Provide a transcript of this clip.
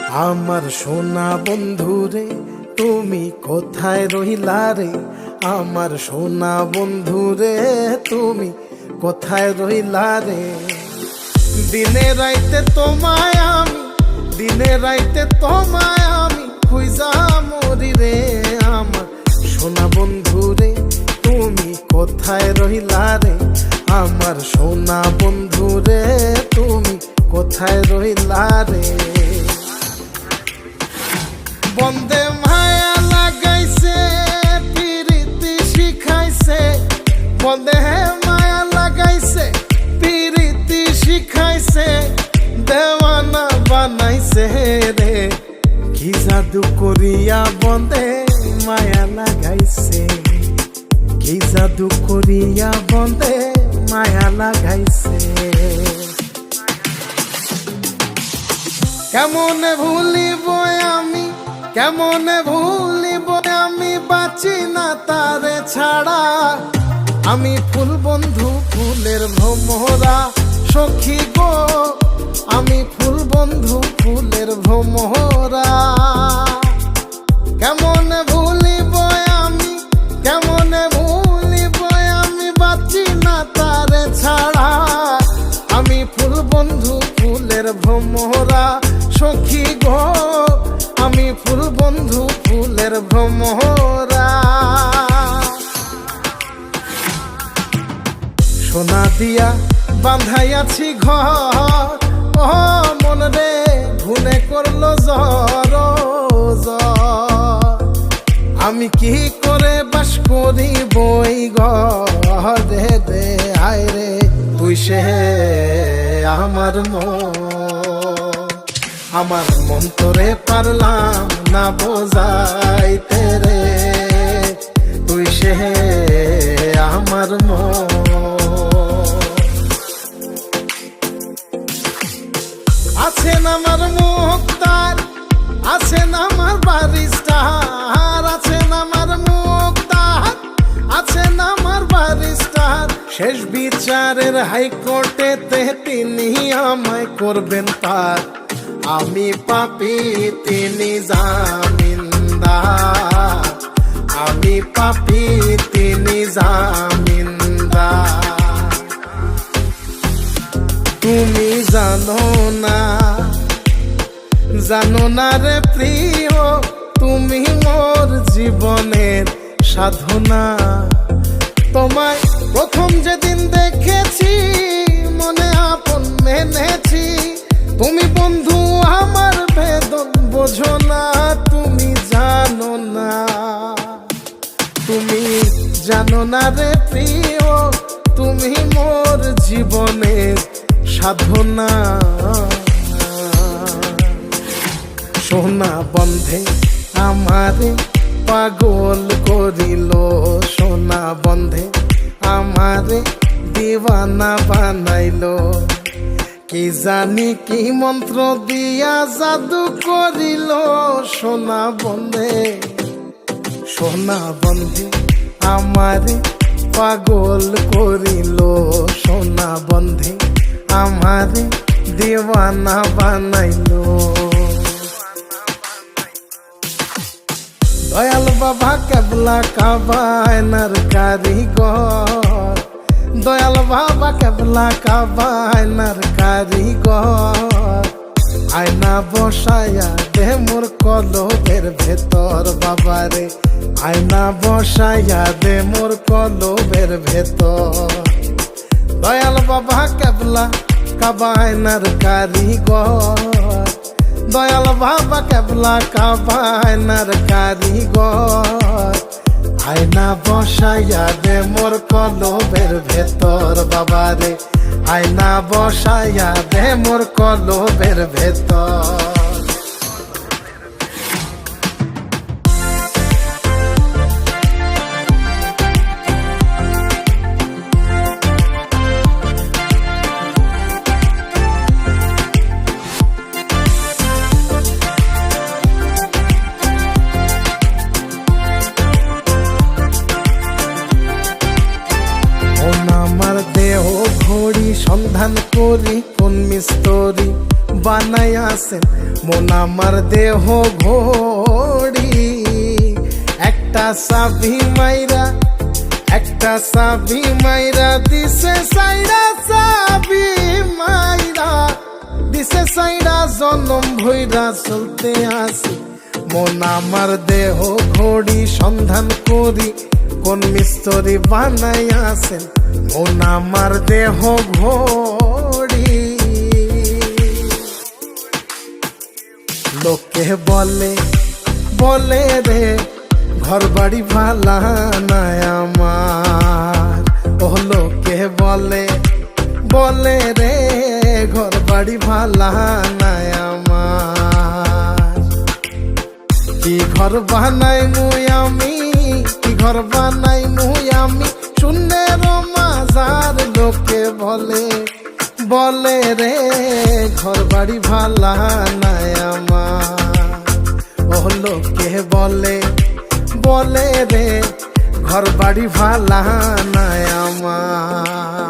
আমার সোনা বন্ধুরে তুমি কোথায় রইলা রে? আমার সোনা বন্ধুরে তুমি কোথায় রইলা রে? দিনে রাইতে তোমায় আমি, দিনে রাইতে তোমায় আমি খুঁজা মরি রে। আমার সোনা বন্ধুরে তুমি কোথায় রইলা রে? আমার সোনা বন্ধুরে তুমি কোথায় রইলা রে? বন্দে মায়া লাগাইছে পিরিতি শিখাইছে, বন্দে মায়া লাগাইছে পিরিতি শিখাইছে, দেওয়ানা বানাইছে রে। কি জাদু করিয়া বন্দে মায়া লাগাইছে, কি জাদু করিয়া বন্দে মায়া লাগাইছে। কেমনে ভুলিব আমি, কেমনে ভুলিব আমি, বাঁচি না তারে ছাড়া। আমি ফুল বন্ধু ফুলের ভ্রমরা সখী গো, আমি ফুল বন্ধু ফুলের ভ্রমরা। কেমনে ভুলিব আমি, কেমনে ভুলিব আমি, বাঁচি না তারে ছাড়া। আমি ফুল বন্ধু ফুলের ভ্রমরা সখী গো, আমি ফুল বন্ধু ফুলের ভ্রমরা। সোনা দিয়া বাঁধাইয়াছি ঘর, ও মন রে ভুলে করলো জ্বর জ্বর। আমি কি করে বাস করি বই ঘরে রে? আয় রে তুই সে আমার মন, আমার মন তোরে পারলাম না বোঝাইতে রে। তুই সে আমার মন। আছেন আমার মুক্তার, আছেন আমার বারিস্টার, আছেন আমার মুক্তার, আছেন আমার বারিস্টার। শেষ বিচারের হাইকোর্টেতে তিনি আমায় করবেন পার। আমি পাপী তিনি জামিনদার, আমি পাপী তিনি জামিনদার। তুমি জানো না, জানো না রে প্রিয়, তুমি মোর জীবনের সাধনা। তোমায় প্রথম যেদিন দেখেছি মনে আপন মেনেছি। তুমি বন্ধু আমার বেদন বোঝো না, তুমি জানো না, তুমি জানো না রে প্রিয়, তুমি মোর জীবনের সাধনা। সোনা বন্ধে আমারে পাগল করিল, সোনা বন্ধে আমারে দিওয়ানা বানাইল। কি জানি কি মন্ত্র দিয়া জাদু করিল সোনা বন্ধে, সোনা বন্ধে আমারে পাগল করিল। সোনা বন্ধে আমারে দিওয়ানা বানাইল। দয়াল বাবা কেবলা কাবায়নার কারিগর, দয়াল বাবা কেবলা কাবায়নার কারিগর। আয়না বসায়া দে মোর কলবের ভেতর বাবারে, আয়না বসায়া দে মোর কলবের ভেতর। দয়াল বাবা কেবলা কাবায়নার কারিগর, দয়াল বাবা কেবলা কাবায়নার কারিগর। আয়না বসাইয়া দে মোর কলবের ভেতর বাবারে, আয়না বসাইয়া দে মোর কলবের ভেতর। সন্ধান করি কোন মিস্তরি বানাইয়াছেন মন আমার দেহ ঘড়ি। একটা চাবি মাইরা দিছে সাইরা, চাবি মাইরা দিছে সাইরা, জনম ভইরা চলতে আসি মন আমার দেহ ঘড়ি। সন্ধান করি কোন মিস্ত্রি বানাইয়াছেন মন আমার দেহ ঘড়ি। লোকে বলে রে ঘর বাড়ি ভালা নাই আমার, ও লোকে বলে রে ঘর বাড়ি ভালা নাই আমার। কি ঘর বানাই মুই আমি, কি ঘর বানাই মুই আমি, শূন্যের মাজার। লোকে বলে রে ঘর বাড়ি ভালা নাই আমার, ও লোকে বলে রে ঘর বাড়ি ভালা নাই আমার।